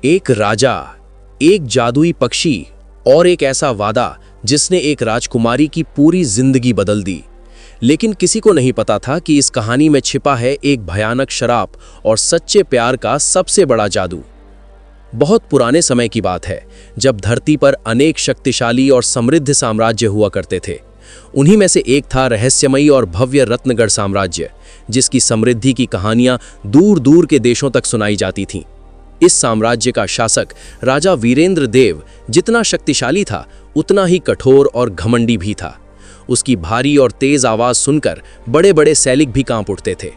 एक राजा, एक जादुई पक्षी और एक ऐसा वादा जिसने एक राजकुमारी की पूरी जिंदगी बदल दी। लेकिन किसी को नहीं पता था कि इस कहानी में छिपा है एक भयानक श्राप और सच्चे प्यार का सबसे बड़ा जादू। बहुत पुराने समय की बात है, जब धरती पर अनेक शक्तिशाली और समृद्ध साम्राज्य हुआ करते थे। उन्हीं में से एक था रहस्यमयी और भव्य रत्नगढ़ साम्राज्य, जिसकी समृद्धि की कहानियां दूर दूर के देशों तक सुनाई जाती थीं। इस साम्राज्य का शासक राजा वीरेंद्र देव जितना शक्तिशाली था, उतना ही कठोर और घमंडी भी था। उसकी भारी और तेज आवाज सुनकर बड़े बड़े सैनिक भी कांप उठते थे।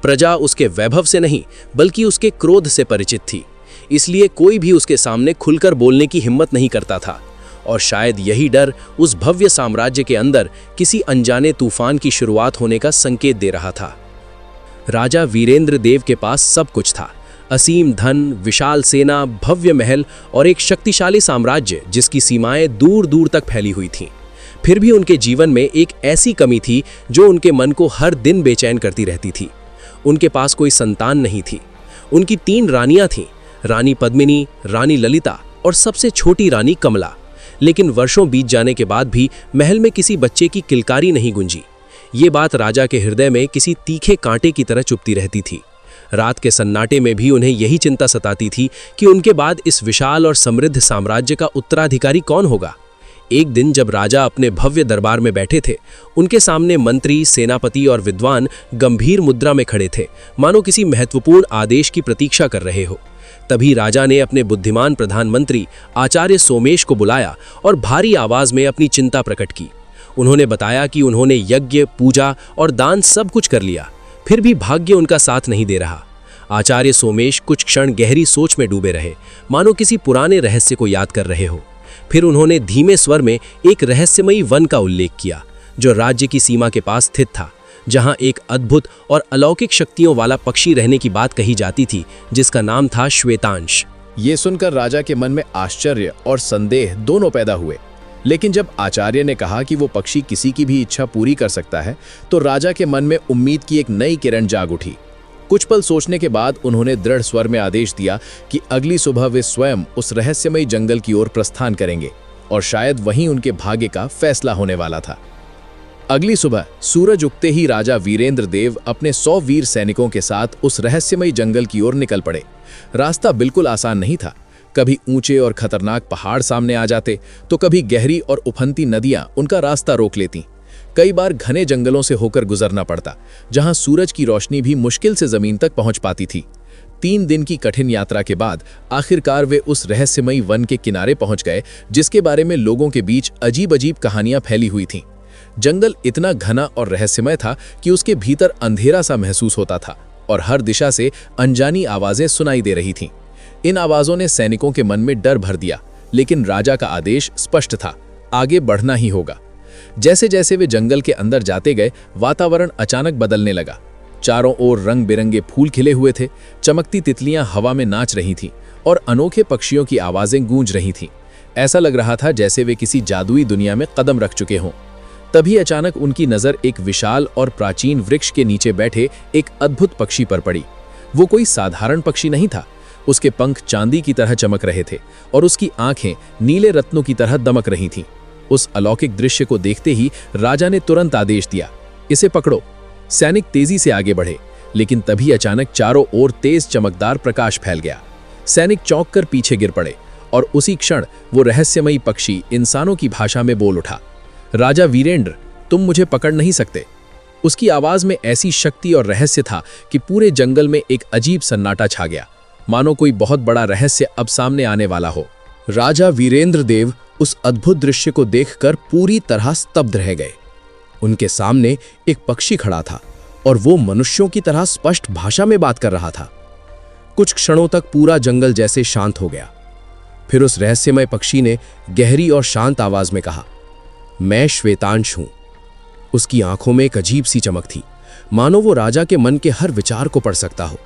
प्रजा उसके वैभव से नहीं, बल्कि उसके क्रोध से परिचित थी, इसलिए कोई भी उसके सामने खुलकर बोलने की हिम्मत नहीं करता था। और शायद यही डर उस भव्य साम्राज्य के अंदर किसी अनजाने तूफान की शुरुआत होने का संकेत दे रहा था। राजा वीरेंद्र देव के पास सब कुछ था, असीम धन, विशाल सेना, भव्य महल और एक शक्तिशाली साम्राज्य जिसकी सीमाएं दूर दूर तक फैली हुई थीं। फिर भी उनके जीवन में एक ऐसी कमी थी जो उनके मन को हर दिन बेचैन करती रहती थी। उनके पास कोई संतान नहीं थी। उनकी 3 रानियां थीं, रानी पद्मिनी, रानी ललिता और सबसे छोटी रानी कमला। लेकिन वर्षों बीत जाने के बाद भी महल में किसी बच्चे की किलकारी नहीं गूंजी। ये बात राजा के हृदय में किसी तीखे कांटे की तरह चुभती रहती थी। रात के सन्नाटे में भी उन्हें यही चिंता सताती थी कि उनके बाद इस विशाल और समृद्ध साम्राज्य का उत्तराधिकारी कौन होगा। एक दिन जब राजा अपने भव्य दरबार में बैठे थे, उनके सामने मंत्री, सेनापति और विद्वान गंभीर मुद्रा में खड़े थे, मानो किसी महत्वपूर्ण आदेश की प्रतीक्षा कर रहे हो। तभी राजा ने अपने बुद्धिमान प्रधानमंत्री आचार्य सोमेश को बुलाया और भारी आवाज में अपनी चिंता प्रकट की। उन्होंने बताया कि उन्होंने यज्ञ, पूजा और दान सब कुछ कर लिया, फिर भी भाग्य उनका साथ नहीं दे रहा। आचार्य सोमेश कुछ क्षण गहरी सोच में डूबे रहे, मानो किसी पुराने रहस्य को याद कर रहे हो। फिर उन्होंने धीमे स्वर में एक रहस्यमयी वन का उल्लेख किया, जो राज्य की सीमा के पास स्थित था, जहां एक अद्भुत और अलौकिक शक्तियों वाला पक्षी रहने की बात कही जाती थी, जिसका नाम था श्वेतांश। ये सुनकर राजा के मन में आश्चर्य और संदेह दोनों पैदा हुए। लेकिन जब आचार्य ने कहा कि वो पक्षी किसी की भी इच्छा पूरी कर सकता है, तो राजा के मन में उम्मीद की एक नई किरण जाग उठी। कुछ पल सोचने के बाद उन्होंने दृढ़ स्वर में आदेश दिया कि अगली सुबह वे स्वयं उस रहस्यमयी जंगल की ओर प्रस्थान करेंगे, और शायद वहीं उनके भाग्य का फैसला होने वाला था। अगली सुबह सूरज उगते ही राजा वीरेंद्र देव अपने 100 वीर सैनिकों के साथ उस रहस्यमयी जंगल की ओर निकल पड़े। रास्ता बिल्कुल आसान नहीं था। कभी ऊंचे और खतरनाक पहाड़ सामने आ जाते, तो कभी गहरी और उफनती नदियां उनका रास्ता रोक लेती। कई बार घने जंगलों से होकर गुजरना पड़ता, जहां सूरज की रोशनी भी मुश्किल से जमीन तक पहुंच पाती थी। 3 दिन की कठिन यात्रा के बाद आखिरकार वे उस रहस्यमयी वन के किनारे पहुंच गए, जिसके बारे में लोगों के बीच अजीब अजीब कहानियां फैली हुई थीं। जंगल इतना घना और रहस्यमय था कि उसके भीतर अंधेरा सा महसूस होता था, और हर दिशा से अनजानी आवाजें सुनाई दे रही थीं। इन आवाजों ने सैनिकों के मन में डर भर दिया, लेकिन राजा का आदेश स्पष्ट था, आगे बढ़ना ही होगा। जैसे जैसे वे जंगल के अंदर जाते गए, वातावरण अचानक बदलने लगा। चारों ओर रंग बिरंगे फूल खिले हुए थे, चमकती तितलियां हवा में नाच रही थीं, और अनोखे पक्षियों की आवाजें गूंज रही थीं। ऐसा लग रहा था जैसे वे किसी जादुई दुनिया में कदम रख चुके हों। तभी अचानक उनकी नजर एक विशाल और प्राचीन वृक्ष के नीचे बैठे एक अद्भुत पक्षी पर पड़ी। वो कोई साधारण पक्षी नहीं था। उसके पंख चांदी की तरह चमक रहे थे, और उसकी आंखें नीले रत्नों की तरह दमक रही थीं। उस अलौकिक दृश्य को देखते ही राजा ने तुरंत आदेश दिया, इसे पकड़ो। सैनिक तेजी से आगे बढ़े, लेकिन तभी अचानक चारों ओर तेज चमकदार प्रकाश फैल गया। सैनिक चौंक कर पीछे गिर पड़े, और उसी क्षण वो रहस्यमयी पक्षी इंसानों की भाषा में बोल उठा, राजा वीरेंद्र, तुम मुझे पकड़ नहीं सकते। उसकी आवाज में ऐसी शक्ति और रहस्य था कि पूरे जंगल में एक अजीब सन्नाटा छा गया, मानो कोई बहुत बड़ा रहस्य अब सामने आने वाला हो। राजा वीरेंद्र देव उस अद्भुत दृश्य को देखकर पूरी तरह स्तब्ध रह गए। उनके सामने एक पक्षी खड़ा था, और वो मनुष्यों की तरह स्पष्ट भाषा में बात कर रहा था। कुछ क्षणों तक पूरा जंगल जैसे शांत हो गया। फिर उस रहस्यमय पक्षी ने गहरी और शांत आवाज में कहा, मैं श्वेतांश हूं। उसकी आंखों में एक अजीब सी चमक थी, मानो वो राजा के मन के हर विचार को पढ़ सकता हो।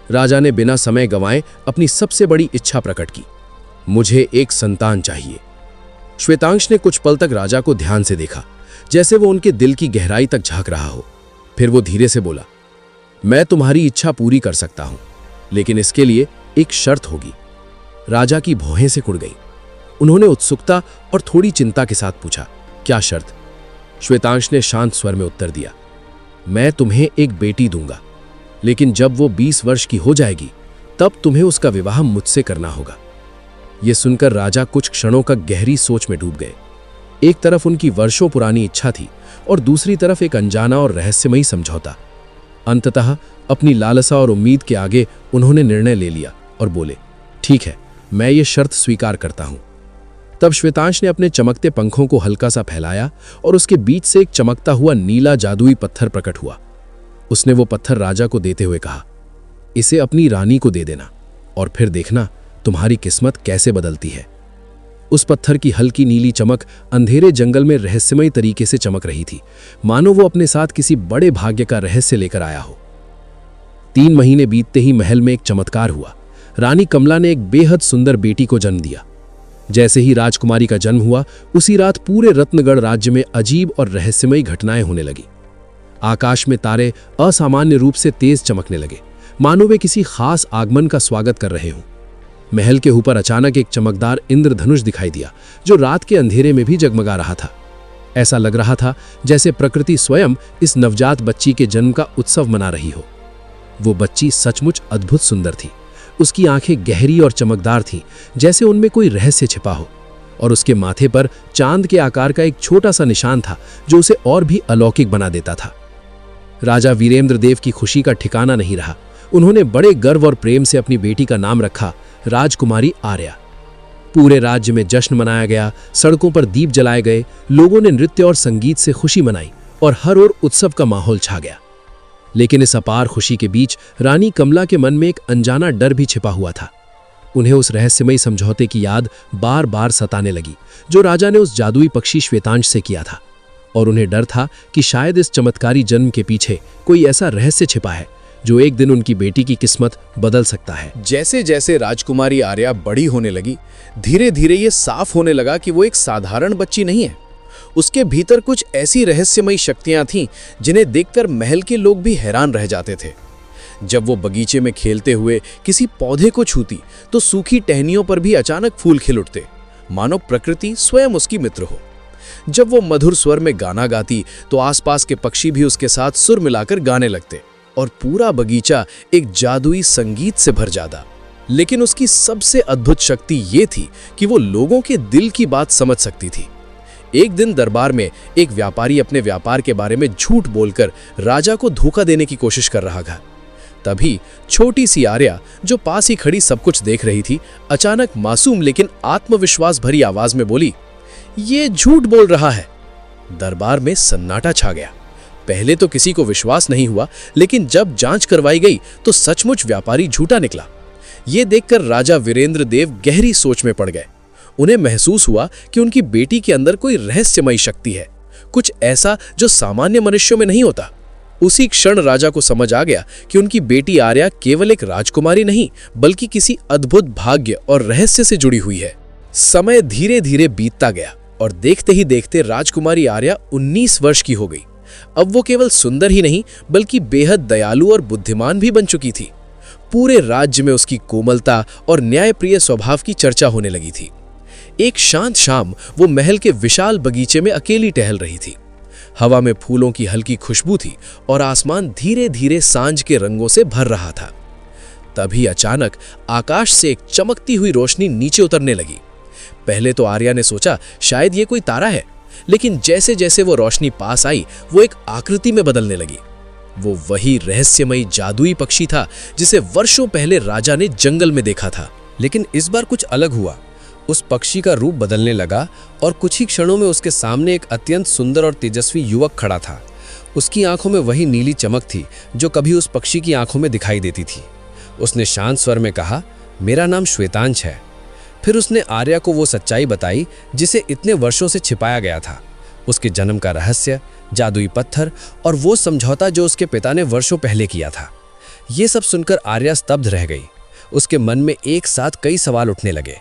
राजा ने बिना समय गंवाए अपनी सबसे बड़ी इच्छा प्रकट की, मुझे एक संतान चाहिए। श्वेतांश ने कुछ पल तक राजा को ध्यान से देखा, जैसे वो उनके दिल की गहराई तक झांक रहा हो। फिर वो धीरे से बोला, मैं तुम्हारी इच्छा पूरी कर सकता हूं, लेकिन इसके लिए एक शर्त होगी। राजा की भौहें से कुड़ गई। उन्होंने उत्सुकता और थोड़ी चिंता के साथ पूछा, क्या शर्त? श्वेतांश ने शांत स्वर में उत्तर दिया, मैं तुम्हें एक बेटी दूंगा, लेकिन जब वो 20 वर्ष की हो जाएगी तब तुम्हें उसका विवाह मुझसे करना होगा। यह सुनकर राजा कुछ क्षणों का गहरी सोच में डूब गए। एक तरफ उनकी वर्षों पुरानी इच्छा थी और दूसरी तरफ एक अनजाना और रहस्यमयी समझौता। अंततः अपनी लालसा और उम्मीद के आगे उन्होंने निर्णय ले लिया और बोले, ठीक है, मैं ये शर्त स्वीकार करता हूं। तब श्वेतांश ने अपने चमकते पंखों को हल्का सा फैलाया और उसके बीच से एक चमकता हुआ नीला जादुई पत्थर प्रकट हुआ। उसने वो पत्थर राजा को देते हुए कहा, इसे अपनी रानी को दे देना और फिर देखना तुम्हारी किस्मत कैसे बदलती है। उस पत्थर की हल्की नीली चमक अंधेरे जंगल में रहस्यमयी तरीके से चमक रही थी, मानो वो अपने साथ किसी बड़े भाग्य का रहस्य लेकर आया हो। 3 महीने बीतते ही महल में एक चमत्कार हुआ। रानी कमला ने एक बेहद सुंदर बेटी को जन्म दिया। जैसे ही राजकुमारी का जन्म हुआ, उसी रात पूरे रत्नगढ़ राज्य में अजीब और रहस्यमयी घटनाएं होने लगी। आकाश में तारे असामान्य रूप से तेज चमकने लगे, मानो वे किसी खास आगमन का स्वागत कर रहे हों। महल के ऊपर अचानक एक चमकदार इंद्रधनुष दिखाई दिया, जो रात के अंधेरे में भी जगमगा रहा था। ऐसा लग रहा था जैसे प्रकृति स्वयं इस नवजात बच्ची के जन्म का उत्सव मना रही हो। वो बच्ची सचमुच अद्भुत सुंदर थी। उसकी आंखें गहरी और चमकदार थीं, जैसे उनमें कोई रहस्य छिपा हो, और उसके माथे पर चांद के आकार का एक छोटा सा निशान था, जो उसे और भी अलौकिक बना देता था। राजा वीरेंद्र देव की खुशी का ठिकाना नहीं रहा। उन्होंने बड़े गर्व और प्रेम से अपनी बेटी का नाम रखा राजकुमारी आर्या। पूरे राज्य में जश्न मनाया गया, सड़कों पर दीप जलाए गए, लोगों ने नृत्य और संगीत से खुशी मनाई और हर ओर उत्सव का माहौल छा गया। लेकिन इस अपार खुशी के बीच रानी कमला के मन में एक अनजाना डर भी छिपा हुआ था। उन्हें उस रहस्यमयी समझौते की याद बार बार सताने लगी, जो राजा ने उस जादुई पक्षी श्वेतांश से किया था, और उन्हें डर था कि शायद इस चमत्कारी जन्म के पीछे कोई ऐसा रहस्य छिपा है जो एक दिन उनकी बेटी की किस्मत बदल सकता है। जैसे जैसे राजकुमारी आर्या बड़ी होने लगी, धीरे धीरे ये साफ होने लगा कि वो एक साधारण बच्ची नहीं है। उसके भीतर कुछ ऐसी रहस्यमयी शक्तियां थीं जिन्हें देखकर महल के लोग भी हैरान रह जाते थे। जब वो बगीचे में खेलते हुए किसी पौधे को छूती तो सूखी टहनियों पर भी अचानक फूल खिल उठते, मानो प्रकृति स्वयं उसकी मित्र हो। जब वो मधुर स्वर में गाना गाती तो आसपास के पक्षी भी उसके साथ सुर मिलाकर गाने लगते और पूरा बगीचा एक जादुई संगीत से भर जाता। लेकिन उसकी सबसे अद्भुत शक्ति ये थी कि वो लोगों के दिल की बात समझ सकती थी। एक दिन दरबार में एक व्यापारी अपने व्यापार के बारे में झूठ बोलकर राजा को धोखा देने की कोशिश कर रहा था। तभी छोटी सी आर्या, जो पास ही खड़ी सब कुछ देख रही थी, अचानक मासूम लेकिन आत्मविश्वास भरी आवाज में बोली, ये झूठ बोल रहा है। दरबार में सन्नाटा छा गया। पहले तो किसी को विश्वास नहीं हुआ, लेकिन जब जांच करवाई गई तो सचमुच व्यापारी झूठा निकला। ये देखकर राजा वीरेंद्र देव गहरी सोच में पड़ गए। उन्हें महसूस हुआ कि उनकी बेटी के अंदर कोई रहस्यमयी शक्ति है, कुछ ऐसा जो सामान्य मनुष्यों में नहीं होता। उसी क्षण राजा को समझ आ गया कि उनकी बेटी आर्या केवल एक राजकुमारी नहीं, बल्कि किसी अद्भुत भाग्य और रहस्य से जुड़ी हुई है। समय धीरे धीरे बीतता गया और देखते ही देखते राजकुमारी आर्या 19 वर्ष की हो गई। अब वो केवल सुंदर ही नहीं, बल्कि बेहद दयालु और बुद्धिमान भी बन चुकी थी। पूरे राज्य में उसकी कोमलता और न्यायप्रिय स्वभाव की चर्चा होने लगी थी। एक शांत शाम वो महल के विशाल बगीचे में अकेली टहल रही थी। हवा में फूलों की हल्की खुशबू थी और आसमान धीरे धीरे सांझ के रंगों से भर रहा था। तभी अचानक आकाश से एक चमकती हुई रोशनी नीचे उतरने लगी। पहले तो आर्या ने सोचा शायद ये कोई तारा है, लेकिन जैसे जैसे वो रोशनी पास आई, वो एक आकृति में बदलने लगी। वो वही रहस्यमयी जादुई पक्षी था जिसे वर्षों पहले राजा ने जंगल में देखा था। लेकिन इस बार कुछ अलग हुआ। उस पक्षी का रूप बदलने लगा और कुछ ही क्षणों में उसके सामने एक अत्यंत सुंदर और तेजस्वी युवक खड़ा था। उसकी आंखों में वही नीली चमक थी जो कभी उस पक्षी की आंखों में दिखाई देती थी। उसने शांत स्वर में कहा, मेरा नाम श्वेतांश है। फिर उसने आर्या को वो सच्चाई बताई जिसे इतने वर्षों से छिपाया गया था, उसके जन्म का रहस्य, जादुई पत्थर और वो समझौता जो उसके पिता ने वर्षों पहले किया था। ये सब सुनकर आर्या स्तब्ध रह गई। उसके मन में एक साथ कई सवाल उठने लगे।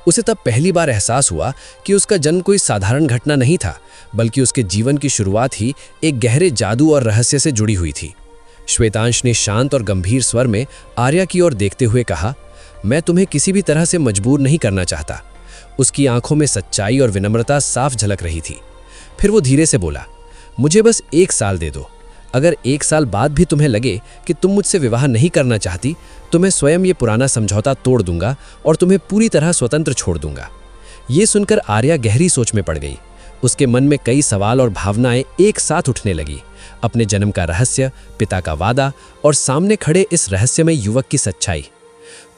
उसे तब पहली बार एहसास हुआ कि उसका जन्म कोई साधारण घटना नहीं था, बल्कि उसके जीवन की शुरुआत ही एक गहरे जादू और रहस्य से जुड़ी हुई थी। श्वेतांश ने शांत और गंभीर स्वर में आर्या की ओर देखते हुए कहा, मैं तुम्हें किसी भी तरह से मजबूर नहीं करना चाहता। उसकी आंखों में सच्चाई और विनम्रता साफ झलक रही थी। फिर वो धीरे से बोला, मुझे बस 1 साल दे दो। अगर 1 साल बाद भी तुम्हें लगे कि तुम मुझसे विवाह नहीं करना चाहती तो मैं स्वयं ये पुराना समझौता तोड़ दूंगा और तुम्हें पूरी तरह स्वतंत्र छोड़ दूंगा। ये सुनकर आर्या गहरी सोच में पड़ गई। उसके मन में कई सवाल और भावनाएं एक साथ उठने लगी। अपने जन्म का रहस्य, पिता का वादा और सामने खड़े इस रहस्यमय युवक की सच्चाई।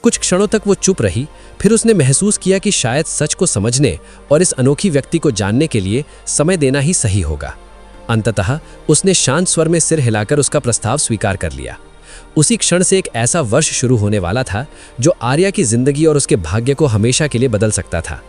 कुछ क्षणों तक वो चुप रही। फिर उसने महसूस किया कि शायद सच को समझने और इस अनोखी व्यक्ति को जानने के लिए समय देना ही सही होगा। अंततः उसने शांत स्वर में सिर हिलाकर उसका प्रस्ताव स्वीकार कर लिया। उसी क्षण से एक ऐसा वर्ष शुरू होने वाला था जो आर्या की जिंदगी और उसके भाग्य को हमेशा के लिए बदल सकता था।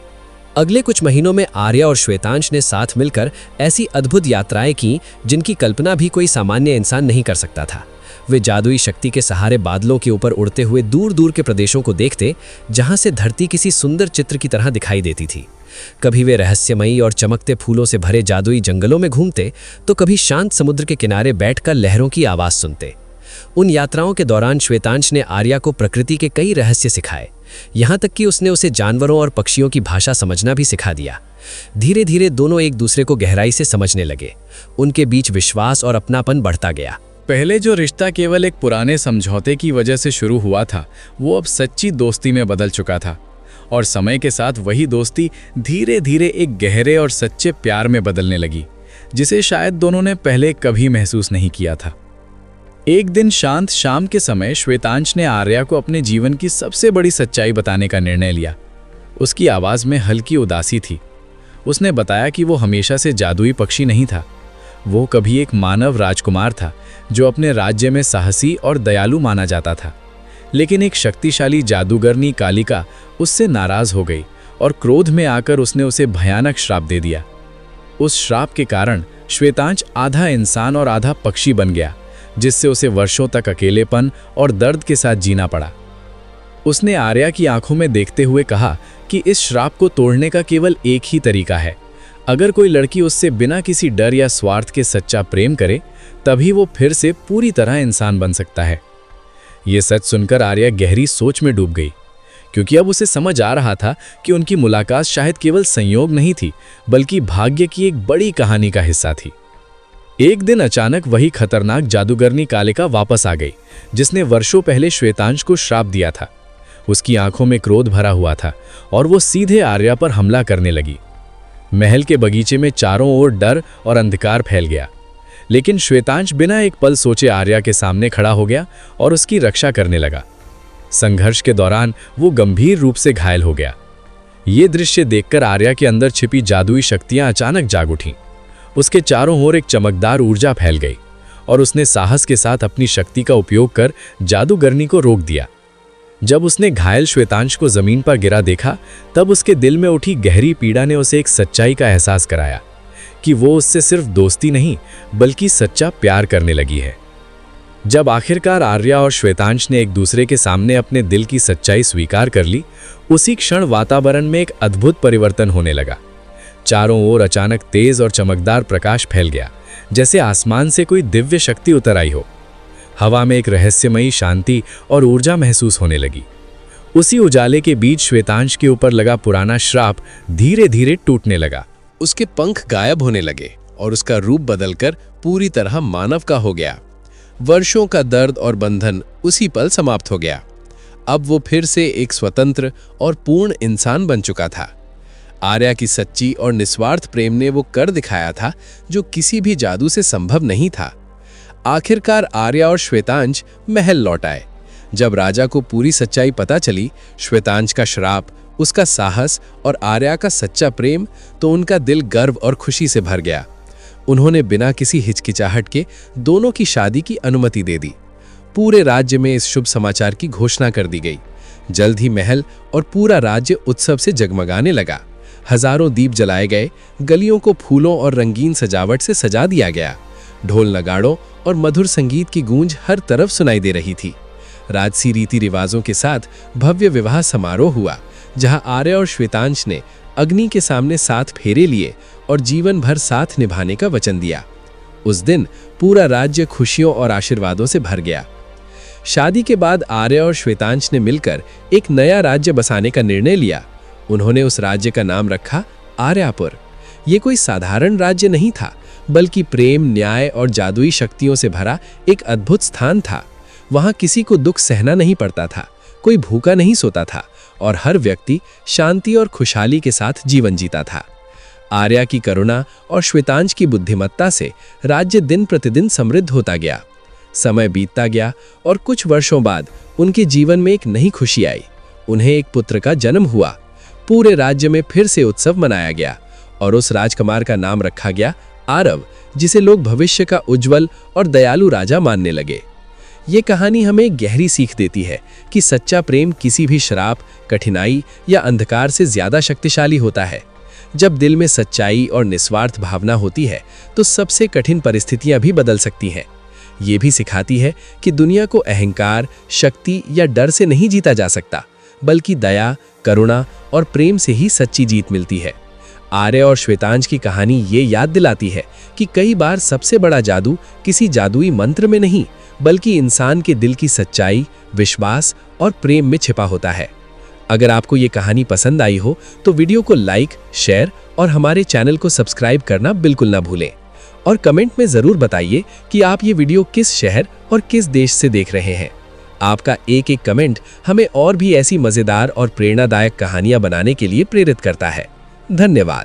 अगले कुछ महीनों में आर्या और श्वेतांश ने साथ मिलकर ऐसी अद्भुत यात्राएं की जिनकी कल्पना भी कोई सामान्य इंसान नहीं कर सकता था। वे जादुई शक्ति के सहारे बादलों के ऊपर उड़ते हुए दूर दूर के प्रदेशों को देखते, जहां से धरती किसी सुंदर चित्र की तरह दिखाई देती थी। कभी वे रहस्यमयी और चमकते फूलों से भरे जादुई जंगलों में घूमते, तो कभी शांत समुद्र के किनारे बैठकर लहरों की आवाज सुनते। उन यात्राओं के दौरान श्वेतांश ने आर्या को प्रकृति के कई रहस्य सिखाए। यहाँ तक कि उसने उसे जानवरों और पक्षियों की भाषा समझना भी सिखा दिया। धीरे धीरे दोनों एक दूसरे को गहराई से समझने लगे। उनके बीच विश्वास और अपनापन बढ़ता गया। पहले जो रिश्ता केवल एक पुराने समझौते की वजह से शुरू हुआ था, वो अब सच्ची दोस्ती में बदल चुका था। और समय के साथ वही दोस्ती धीरे धीरे एक गहरे और सच्चे प्यार में बदलने लगी, जिसे शायद दोनों ने पहले कभी महसूस नहीं किया था। एक दिन शांत शाम के समय श्वेतांश ने आर्या को अपने जीवन की सबसे बड़ी सच्चाई बताने का निर्णय लिया। उसकी आवाज़ में हल्की उदासी थी। उसने बताया कि वो हमेशा से जादुई पक्षी नहीं था। वो कभी एक मानव राजकुमार था जो अपने राज्य में साहसी और दयालु माना जाता था। लेकिन एक शक्तिशाली जादूगरनी कालिका उससे नाराज हो गई और क्रोध में आकर उसने उसे भयानक श्राप दे दिया। उस श्राप के कारण श्वेतांश आधा इंसान और आधा पक्षी बन गया, जिससे उसे वर्षों तक अकेलेपन और दर्द के साथ जीना पड़ा। उसने आर्या की आंखों में देखते हुए कहा कि इस श्राप को तोड़ने का केवल एक ही तरीका है। अगर कोई लड़की उससे बिना किसी डर या स्वार्थ के सच्चा प्रेम करे, तभी वो फिर से पूरी तरह इंसान बन सकता है। ये सच सुनकर आर्या गहरी सोच में डूब गई, क्योंकि अब उसे समझ आ रहा था कि उनकी मुलाकात शायद केवल संयोग नहीं थी, बल्कि भाग्य की एक बड़ी कहानी का हिस्सा थी। एक दिन अचानक वही खतरनाक जादूगरनी कालिका वापस आ गई, जिसने वर्षों पहले श्वेतांश को श्राप दिया था। उसकी आंखों में क्रोध भरा हुआ था और वो सीधे आर्या पर हमला करने लगी। महल के बगीचे में चारों ओर डर और अंधकार फैल गया, लेकिन श्वेतांश बिना एक पल सोचे आर्या के सामने खड़ा हो गया और उसकी रक्षा करने लगा। संघर्ष के दौरान वो गंभीर रूप से घायल हो गया। ये दृश्य देखकर आर्या के अंदर छिपी जादुई शक्तियां अचानक जाग उठीं। उसके चारों ओर एक चमकदार ऊर्जा फैल गई और उसने साहस के साथ अपनी शक्ति का उपयोग कर जादूगरनी को रोक दिया। जब उसने घायल श्वेतांश को जमीन पर गिरा देखा, तब उसके दिल में उठी गहरी पीड़ा ने उसे एक सच्चाई का एहसास कराया कि वो उससे सिर्फ दोस्ती नहीं, बल्कि सच्चा प्यार करने लगी है। जब आखिरकार आर्या और श्वेतांश ने एक दूसरे के सामने अपने दिल की सच्चाई स्वीकार कर ली, उसी क्षण वातावरण में एक अद्भुत परिवर्तन होने लगा। चारों ओर अचानक तेज और चमकदार प्रकाश फैल गया, जैसे आसमान से कोई दिव्य शक्ति उतर आई हो। हवा में एक रहस्यमयी शांति और ऊर्जा महसूस होने लगी। उसी उजाले के बीच श्वेतांश के ऊपर लगा पुराना श्राप धीरे धीरे टूटने लगा। उसके पंख गायब होने लगे और उसका रूप बदलकर पूरी तरह मानव का हो गया। वर्षों का दर्द और बंधन उसी पल समाप्त हो गया। अब वो फिर से एक स्वतंत्र और पूर्ण इंसान बन चुका था। आर्या की सच्ची और निस्वार्थ प्रेम ने वो कर दिखाया था जो किसी भी जादू से संभव नहीं था। आखिरकार आर्या और श्वेतांश महल लौट आए। जब राजा को पूरी सच्चाई पता चली, श्वेतांश का श्राप, उसका साहस और आर्या का सच्चा प्रेम, तो उनका दिल गर्व और खुशी से भर गया। उन्होंने बिना किसी हिचकिचाहट के दोनों की शादी की अनुमति दे दी। पूरे राज्य में इस शुभ समाचार की घोषणा कर दी गई। जल्द ही महल और पूरा राज्य उत्सव से जगमगाने लगा। हजारों दीप जलाए गए, गलियों को फूलों और रंगीन सजावट से सजा दिया गया। ढोल नगाड़ों और मधुर संगीत की गूंज हर तरफ सुनाई दे रही थी। राजसी रीति रिवाजों के साथ भव्य विवाह समारोह हुआ, जहां आर्या और श्वेतांश ने अग्नि के सामने 7 फेरे लिए और जीवन भर साथ निभाने का वचन दिया। उस दिन पूरा राज्य खुशियों और आशीर्वादों से भर गया। शादी के बाद आर्या और श्वेतांश ने मिलकर एक नया राज्य बसाने का निर्णय लिया। उन्होंने उस राज्य का नाम रखा आर्यापुर। ये कोई साधारण राज्य नहीं था, बल्कि प्रेम, न्याय और जादुई शक्तियों से भरा एक अद्भुत स्थान था। वहां किसी को दुख सहना नहीं पड़ता था, कोई भूखा नहीं सोता था और हर व्यक्ति शांति और खुशहाली के साथ जीवन जीता था। आर्या की करुणा और श्वेतांश की बुद्धिमत्ता से राज्य दिन प्रतिदिन समृद्ध होता गया। समय बीतता गया और कुछ वर्षों बाद उनके जीवन में एक नई खुशी आई। उन्हें एक पुत्र का जन्म हुआ। पूरे राज्य में फिर से उत्सव मनाया गया और उस राजकुमार का नाम रखा गया आरव, जिसे लोग भविष्य का उज्जवल और दयालु राजा मानने लगे। ये कहानी हमें गहरी सीख देती है कि सच्चा प्रेम किसी भी श्राप, कठिनाई या अंधकार से ज्यादा शक्तिशाली होता है। जब दिल में सच्चाई और निस्वार्थ भावना होती है तो सबसे कठिन परिस्थितियां भी बदल सकती हैं। ये भी सिखाती है कि दुनिया को अहंकार, शक्ति या डर से नहीं जीता जा सकता, बल्कि दया, करुणा और प्रेम से ही सच्ची जीत मिलती है। आर्या और श्वेतांश की कहानी ये याद दिलाती है कि कई बार सबसे बड़ा जादू किसी जादुई मंत्र में नहीं, बल्कि इंसान के दिल की सच्चाई, विश्वास और प्रेम में छिपा होता है। अगर आपको ये कहानी पसंद आई हो तो वीडियो को लाइक, शेयर और हमारे चैनल को सब्सक्राइब करना बिल्कुल ना भूलें। और कमेंट में ज़रूर बताइए कि आप ये वीडियो किस शहर और किस देश से देख रहे हैं। आपका एक एक कमेंट हमें और भी ऐसी मज़ेदार और प्रेरणादायक कहानियां बनाने के लिए प्रेरित करता है। धन्यवाद।